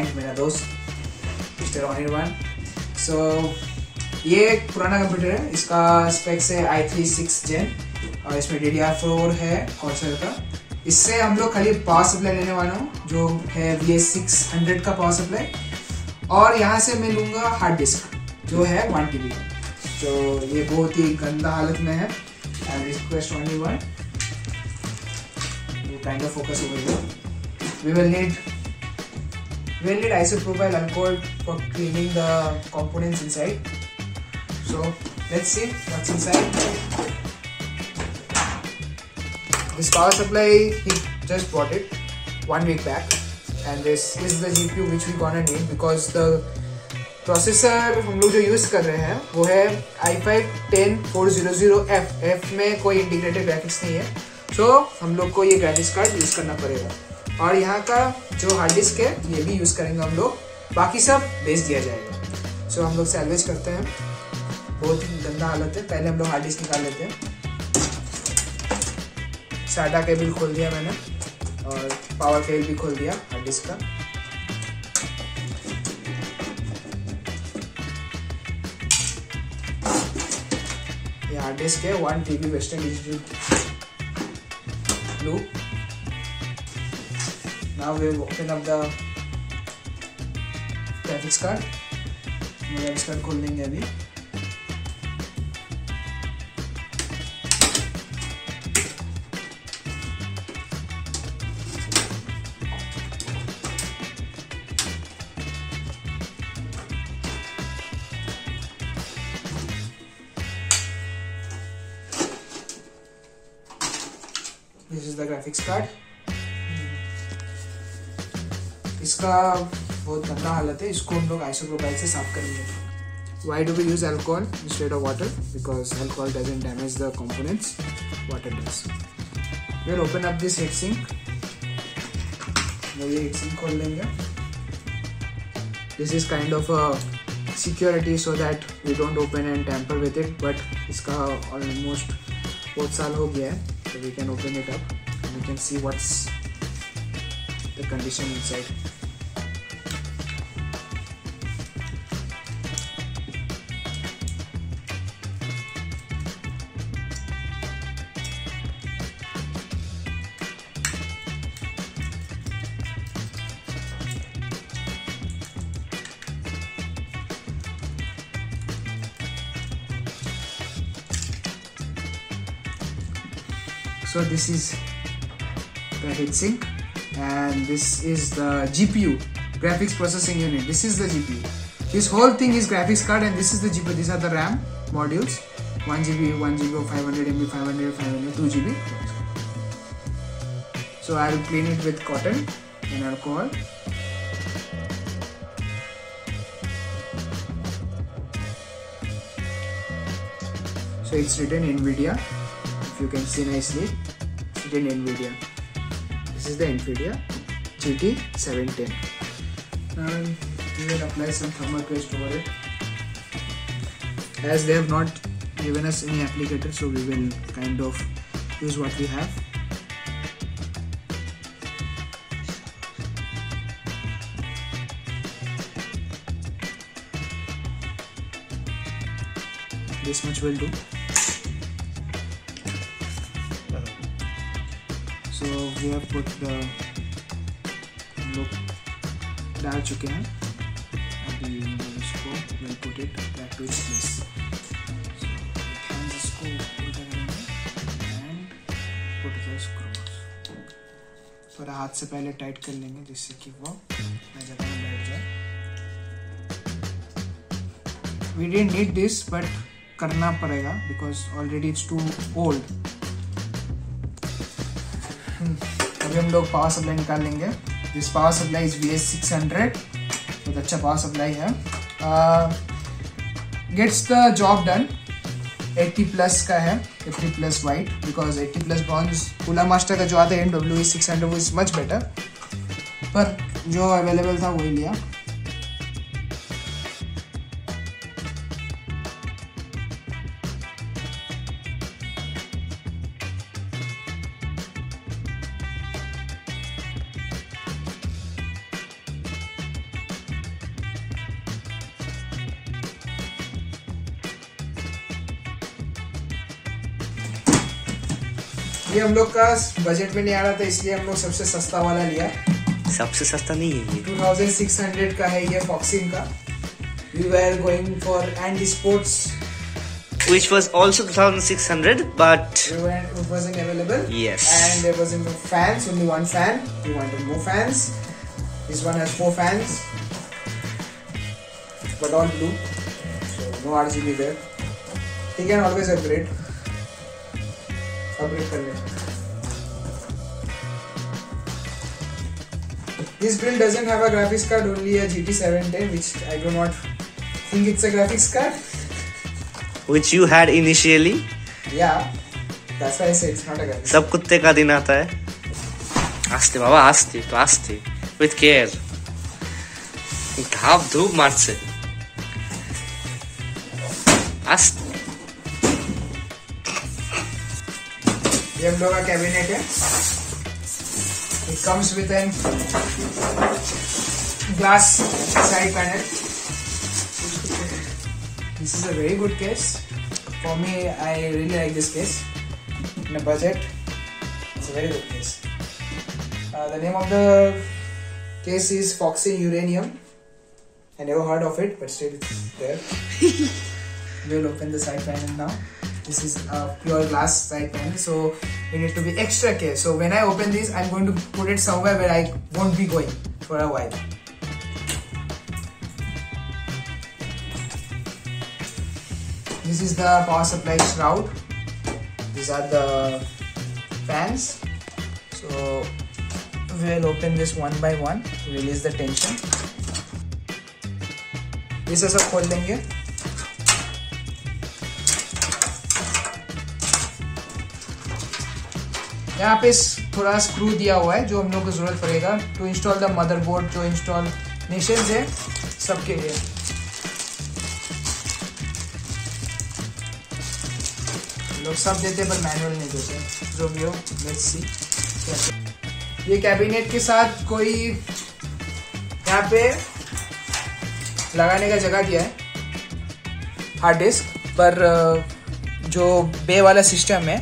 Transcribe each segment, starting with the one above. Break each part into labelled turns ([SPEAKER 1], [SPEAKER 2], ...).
[SPEAKER 1] Friend, मेरा दोस्त mister ऑनिर्बान। सो ये एक पुराना कंप्यूटर है, इसका स्पेक्स है i3 6 Gen और इसमें DDR4 है कॉर्सर का। इससे हम लोग खाली पावर सप्लाई लेने वाला हूँ जो है VS600 का पावर सप्लाई, और यहाँ से मैं लूँगा हार्ड डिस्क जो है 1 TB का। तो ये बहुत ही गंदा हालत में है। I request Anirban, you kind of focus over here. We will need isopropyl alcohol for cleaning the components inside. So let's see what's inside. This power supply, he just bought it 1 week back, and this is the GPU which we gonna need because the processor हम लोग जो use कर रहे हैं वो है i5-10400F। F में कोई इंटीग्रेटेड ग्राफिक्स नहीं है, तो हम लोग को ये ग्राफिक्स कार्ड यूज़ करना पड़ेगा। और यहाँ का जो हार्ड डिस्क है ये भी यूज़ करेंगे हम लोग, बाकी सब बेच दिया जाएगा। सो हम लोग सैल्वेज करते हैं। बहुत ही गंदा हालत है। पहले हम लोग हार्ड डिस्क निकाल लेते हैं। साटा केबल खोल दिया मैंने और पावर केबल भी खोल दिया हार्ड डिस्क का। हार्ड डिस्क है 1 TB Western Digital Blue. Now we open up the graphics card. Graphics card खोल देंगे अभी। This is the graphics card. इसका बहुत गंदा हालत है, इसको हम लोग आइसोप्रोपाइल से साफ करेंगे। Why do we use alcohol instead of water? Because alcohol doesn't damage the components, water does. We'll open up this heatsink. ये heatsink खोल लेंगे। This is kind of a security so that we don't open and tamper with it, but इसका almost बहुत साल हो गया है, so we can open it up and we can see what's the condition inside. So this is the heatsink and this is the GPU, graphics processing unit. This is the GPU. This whole thing is graphics card and this is the GPU. These are the RAM modules, 1 GB, 1 GB, 500 MB, 500, 500, 2 GB. So I will clean it with cotton and alcohol. So it's written NVIDIA. If you can see nicely, it's written NVIDIA. This is the NVIDIA GT 710. Now we will apply some thermal paste over it. As they have not given us any applicator, so we will kind of use what we have. This much will do. So we have put the look डाल चुके हैं। अभी इसको we'll put it back to its place. So इसको उल्टा करेंगे and put the screws. थोड़ा हाथ से पहले टाइट कर लेंगे जिससे कि वो अपनी जगह में बैठ जाए। We didn't need this but करना पड़ेगा because already it's too old. अभी हम लोग पावर सप्लाई निकाल लेंगे। This power supply is VS600, बहुत अच्छा पावर सप्लाई है। Gets the job done. 80+ का है, 80+ white, because 80+ bronze Cooler Master का जो आता है MW600 वो इज मच बेटर, पर जो अवेलेबल था वही लिया। ये हम लोग का बजट में नहीं आ रहा था, इसलिए हम लोग सबसे सस्ता वाला लिया।
[SPEAKER 2] सबसे सस्ता नहीं है ये,
[SPEAKER 1] 2600 का है ये Foxing का। We were going for Andy Sports,
[SPEAKER 2] which was also 2600, but
[SPEAKER 1] it wasn't available.
[SPEAKER 2] Yes.
[SPEAKER 1] And there wasn't no fans, only one fan. We wanted more fans. This one has 4 fans, but all blue, so no RGB there. He can always upgrade कर ले। This build doesn't have a graphics card, only a GT 710, which I do not think it's a graphics card.
[SPEAKER 2] Which you had initially.
[SPEAKER 1] Yeah, that's why I say it's not a graphics.
[SPEAKER 2] सब कुत्ते का दिन आता है। आस्ते बाबा, आस्ते तो आस्ते, with care. धाप धूप मार से। आस्ते।
[SPEAKER 1] ये हम लोग का कैबिनेट है। It comes with an glass side panel. This is a very good case. For me, I really like this case. In a budget, it's a very good case. The name of the case is Foxing Uranium. I never heard of it, but still it's there. We'll open the side panel now. This is a pure glass side panel, so we need to be extra careful. So when I open this, I'm going to put it somewhere where I won't be going for a while. This is the power supply shroud. These are the fans. So we'll open this one by one to release the tension. This is सब खोल देंगे। यहाँ पे थोड़ा screw दिया हुआ है जो हम लोग को जरूरत पड़ेगा टू इंस्टॉल द मदरबोर्ड। जो इंस्टॉलेशन है सबके लिए। लोग सब देते पर मैनुअल नहीं देते। जो भी हो, लेट्स सी। ये कैबिनेट के साथ कोई यहाँ पे लगाने का जगह दिया है हार्ड डिस्क पर। जो बे वाला सिस्टम है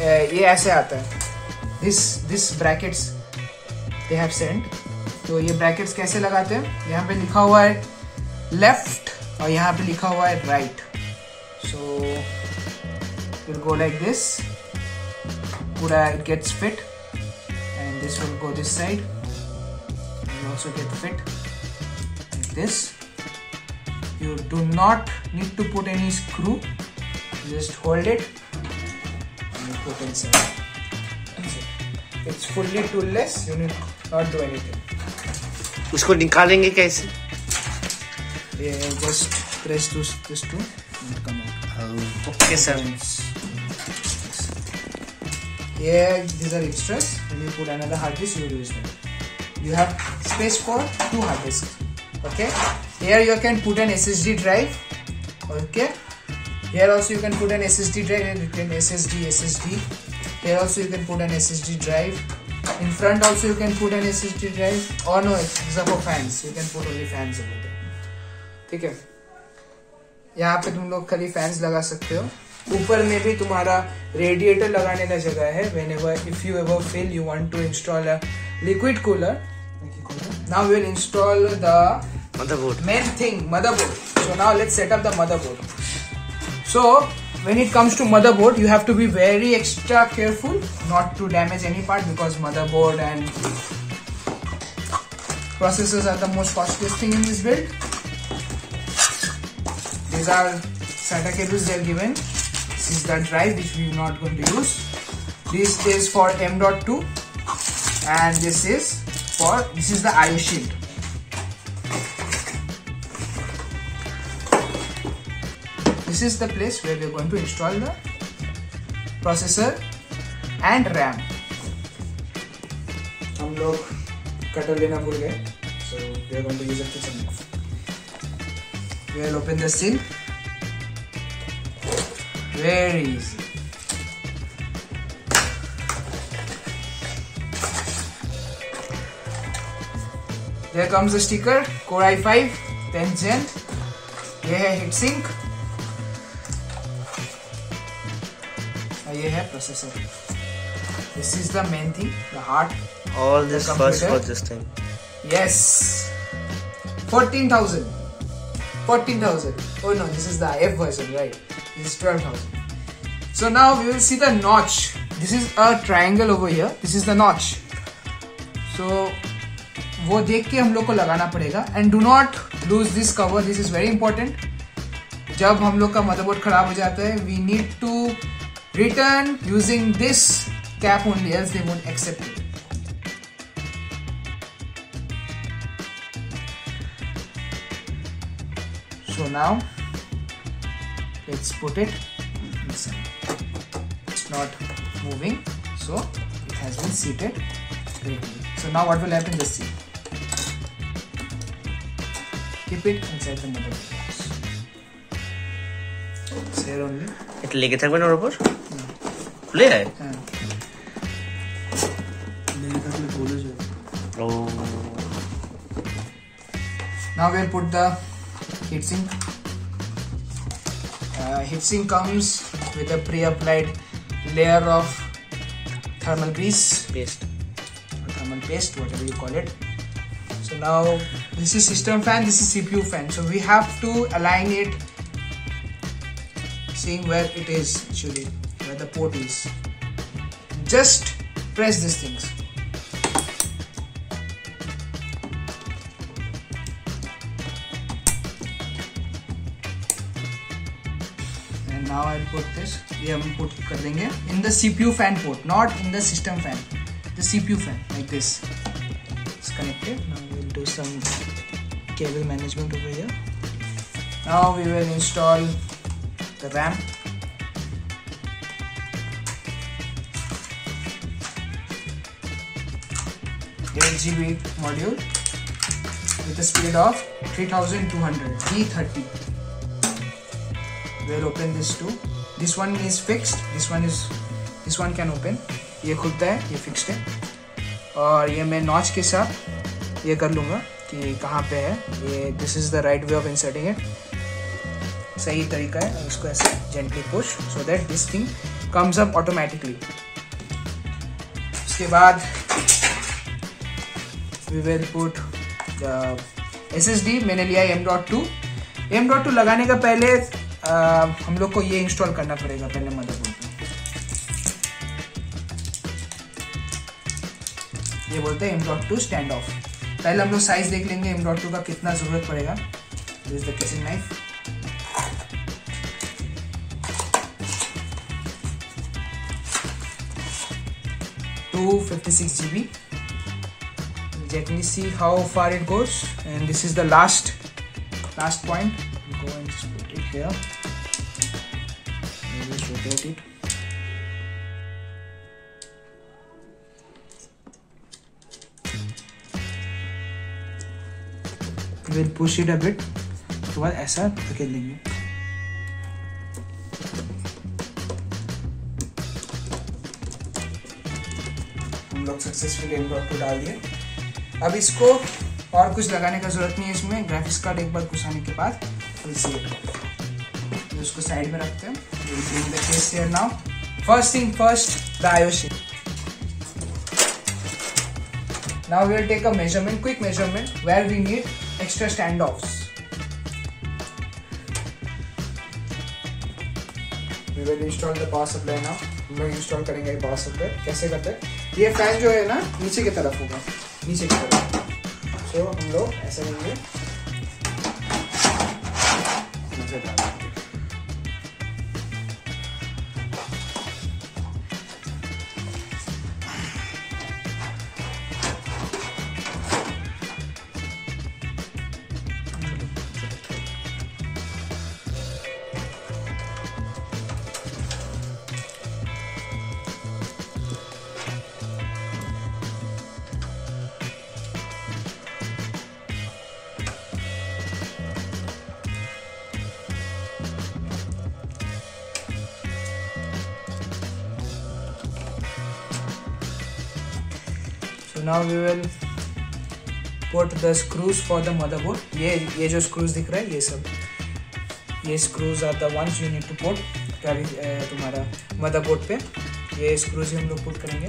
[SPEAKER 1] ये ऐसे आता है। This brackets they have sent. तो ये ब्रैकेट्स कैसे लगाते हैं, यहाँ पे लिखा हुआ है लेफ्ट और यहाँ पे लिखा हुआ है right. So will go like this, पूरा it gets fit and this will go this side, you also get fit like this. You do not need to put any screw, just hold it and you put inside. It's fully toolless, you need not do anything.
[SPEAKER 2] उसको निकालेंगे कैसे?
[SPEAKER 1] Just press this two and come out.
[SPEAKER 2] Okay sir.
[SPEAKER 1] Here these are extras. When you put another hard disk, you will use them. You have space for 2 hard disks. Okay. Here you can put an SSD drive. Okay. Here also you can put an SSD drive and written SSD. Here also you can put an SSD drive. In front also you can put an SSD drive. Oh no, these are for fans. You can put only fans over there. ठीक है, यहाँ पे तुम लोग खाली fans लगा सकते हो। ऊपर में भी तुम्हारा रेडिएटर लगाने का जगह है। Whenever if you ever feel you want to install a liquid cooler, now we will install the
[SPEAKER 2] motherboard,
[SPEAKER 1] main thing, motherboard. So now let's set up the motherboard. So when it comes to motherboard, you have to be very extra careful not to damage any part, because motherboard and processors are the most costliest thing in this build. These are SATA cables they are given. This is the drive which we are not going to use. This is for M.2 and this is the IO shield. This is the place where we are going to install the processor and RAM. हम लोग cutter लेना भूल गए, so we are going to use a kitchen knife. We will open the sink. Very easy. There comes the sticker, Core i5 10th Gen. ये है heat sink और ये है processor. This is the main thing, the heart.
[SPEAKER 2] All this first
[SPEAKER 1] computer.
[SPEAKER 2] for this thing.
[SPEAKER 1] Yes. 14,000. 14,000. Oh no, this is the IF version, right? This is 12,000. So now we will see the notch. This is a triangle over here. This is the notch. So वो देख के हम लोग को लगाना पड़ेगा. And do not lose this cover. This is very important. जब हम लोग का मदरबोर्ड खराब हो जाता है, we need to return using this cap only, else they won't accept it. So now let's put it inside. It's not moving, so it has been seated correctly. So now what will happen? Just see. Keep it inside the motherboard box. It's here only.
[SPEAKER 2] এটা লেগে থাকবে না ওর উপর? খুলে যায়?
[SPEAKER 1] হ্যাঁ। লেগে থাকলে খুলে যাবে।
[SPEAKER 2] Oh.
[SPEAKER 1] Now we'll put the heatsink. Heatsink comes with a pre-applied layer of thermal grease,
[SPEAKER 2] Paste.
[SPEAKER 1] or thermal paste, whatever you call it. So now this is system fan, this is CPU fan. So we have to align it, seeing where it is actually, where the port is. Just press these things. Now I'll put this. ये हम put कर देंगे in the CPU fan port, not in the system fan. The CPU fan like this. It's connected. Now we'll do some cable management over here. Now we will install the RAM. 8GB module with a speed of 3200 D30. We'll open this too. This one is fixed. This one can open. ये खुलता है, ये fixed है. और ये मैं notch के साथ ये कर लूँगा कि कहाँ पे है. ये this is the right way of inserting it. सही तरीका है. इसको ऐसे gently push so that this thing comes up automatically. उसके बाद we will put the SSD. मैंने लिया M.2. M.2 लगाने का पहले हम लोग को ये इंस्टॉल करना पड़ेगा पहले मदरबोर्ड पे. ये बोलते हैं M.2 स्टैंड ऑफ. पहले हम लोग साइज देख लेंगे M.2 का कितना जरूरत पड़ेगा. This is the kitchen knife. To 56GB. Gently see how far it goes, and this is the last point. Go and just put it here. Just rotate it. We'll push it a bit. उसके बाद ऐसा धकेल देंगे. हम लोग successfully M.2 डाल दिए. अब इसको और कुछ लगाने का जरूरत नहीं है. इसमें ग्राफिक्स कार्ड एक बार घुसाने के बाद उसको साइड में रखते हैं. Bring the case here now. First thing first, the I/O sheet. Now we will take a measurement, quick measurement, where we need extra standoffs. We will install the power supply now. हम लोग install करेंगे power supply. कैसे करते हैं? ये fan जो है ना नीचे की तरफ होगा, नीचे की तरफ. तो हम लोग ऐसे लेंगे. Now we will put the screws for the motherboard. ये जो screws दिख रहा है ये सब, ये screws are the ones you need to put तुम्हारा motherboard पे. ये स्क्रूज हम लोग पुट करेंगे।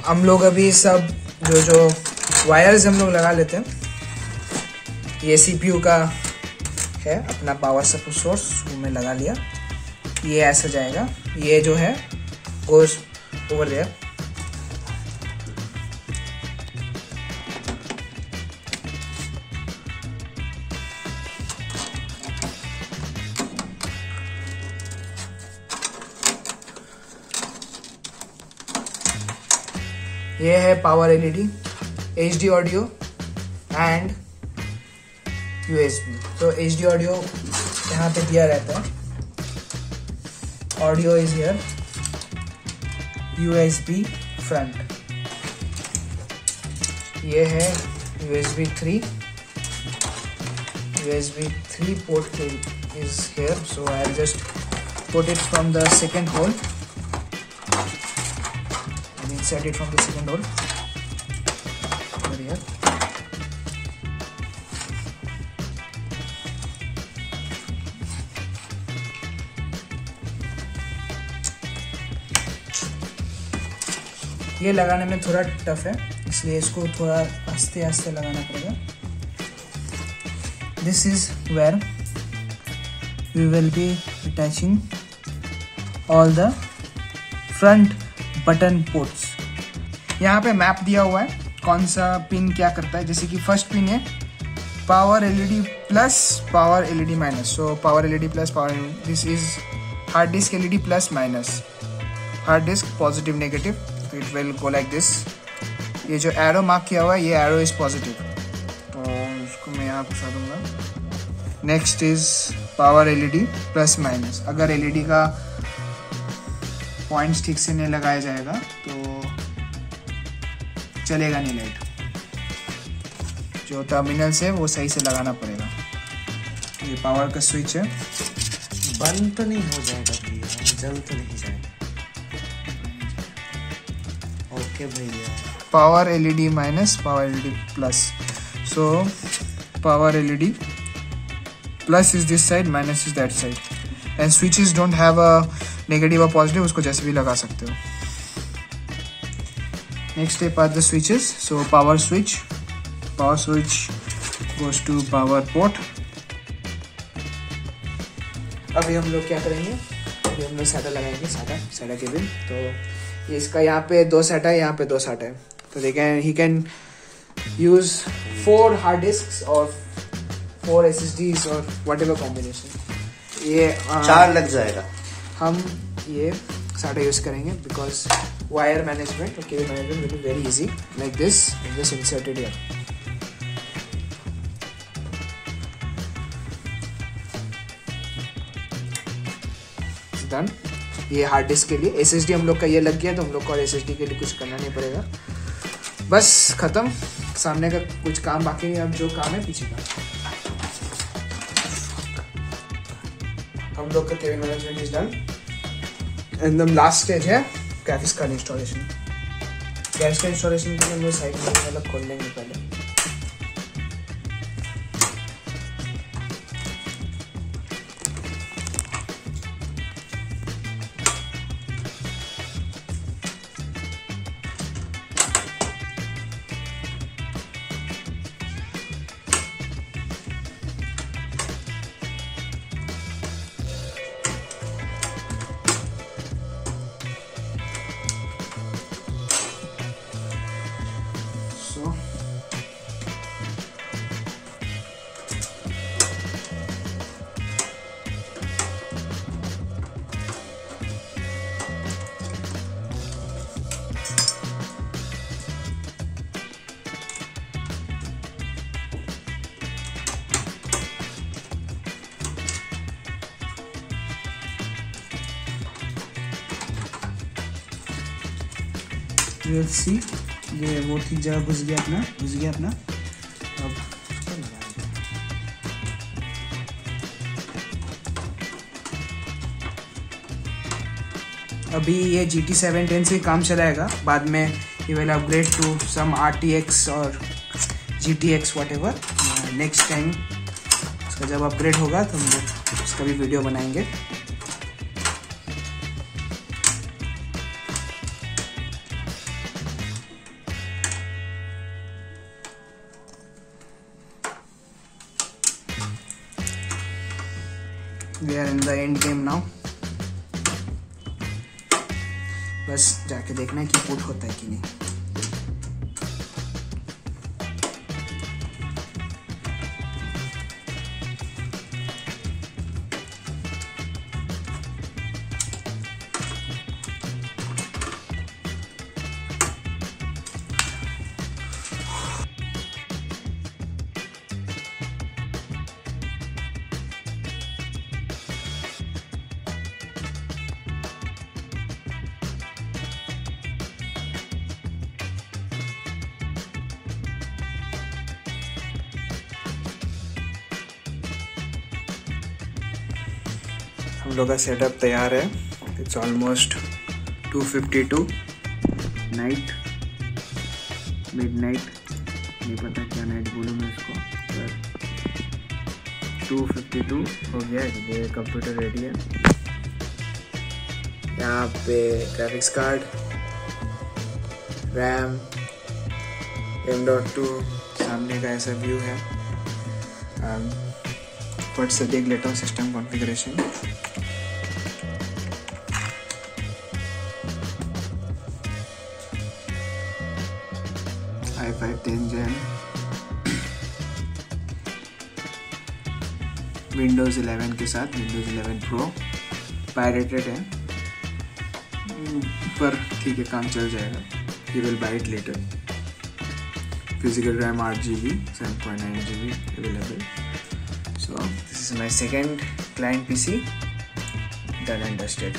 [SPEAKER 1] हम लोग अभी सब जो वायर्स हम लोग लगा लेते हैं। ये CPU का है अपना पावर सप्लाई सोर्स, वो मैं लगा लिया। ये ऐसा जाएगा, ये जो है गोes ओवर देयर। ये है power LED, HD audio and USB। तो HD ऑडियो यहाँ पे दिया रहता है, audio is here, USB front. ये है USB 3 port is here, so I'll just put it from the second hole. I mean set it from the second hole over here. ये लगाने में थोड़ा टफ है, इसलिए इसको थोड़ा आस्ते आस्ते लगाना पड़ेगा। This is where we will be attaching all the front button ports। यहाँ पे मैप दिया हुआ है कौन सा पिन क्या करता है। जैसे कि फर्स्ट पिन है power LED plus power LED minus. So power LED plus power, this is hard disk LED plus minus, hard disk positive negative, it will go like this. ये जो एरो मार्क किया हुआ है ये arrow is positive, तो इसको मैं यहाँ घुसा दूंगा। Next is power LED plus minus. अगर LED का पॉइंट्स ठीक से नहीं लगाया जाएगा तो चलेगा नहीं लाइट। जो टर्मिनल्स है वो सही से लगाना पड़ेगा। ये पावर का स्विच है।
[SPEAKER 2] बंद तो नहीं हो जाएगा भैया, जल तो नहीं जाएगा? ओके भैया।
[SPEAKER 1] Power LED minus, power LED plus. So power LED plus is this side, minus is that side, and switches don't have a negative और पॉजिटिव, उसको जैसे भी लगा सकते हो। Next step are the switches. So power switch goes to power port. अभी हम लोग क्या करेंगे, अभी हम लोग SATA लगाएंगे, SATA केबल। तो ये इसका यहाँ पे 2 SATA है, यहाँ पे 2 SATA है। तो he can use 4 hard disks और 4 SSDs और whatever कॉम्बिनेशन। ये
[SPEAKER 2] 4 लग जाएगा।
[SPEAKER 1] हम ये SATA यूज करेंगे बिकॉज वायर मैनेजमेंट और cable management will be very easy, like this, just inserted here. Done. ये हार्ड डिस्क के लिए। SSD हम लोग का ये लग गया, तो हम लोग को और SSD के लिए कुछ करना नहीं पड़ेगा, बस खत्म। सामने का कुछ काम बाकी नहीं, अब जो काम है पीछे का। हम लोग का cable management is done and the last stage है graphics card installation. Graphics card installation के लिए हम लोग साइड में अलग खोल लेंगे पहले। सी ये वो ठीक जगह घुस गया अपना। अब अभी ये GT 710 से काम चलाएगा, बाद में ये will upgrade to some RTX और GTX whatever नेक्स्ट टाइम। उसका जब अपग्रेड होगा तो हम लोग उसका भी वीडियो बनाएंगे। We are in the end game now। बस जाके देखना है कि बूट होता है कि नहीं। हम लोग का सेटअप तैयार है। इट्स ऑलमोस्ट 2:52 नाइट, मिडनाइट, नहीं पता क्या नाइट बोलूँ मैं इसको, पर 2:52 हो गया। ये कंप्यूटर रेडी है। यहाँ पे ग्राफिक्स कार्ड, रैम, M.2, सामने का ऐसा व्यू है। फट से देख लेता हूँ system configuration. i5 10 Gen, Windows 11 के साथ, Windows 11 Pro, पायरेटेड है पर ठीक है, काम चल जाएगा। You will buy it later। Physical RAM 8GB, 7.9GB available। So this is my second client PC, done and dusted।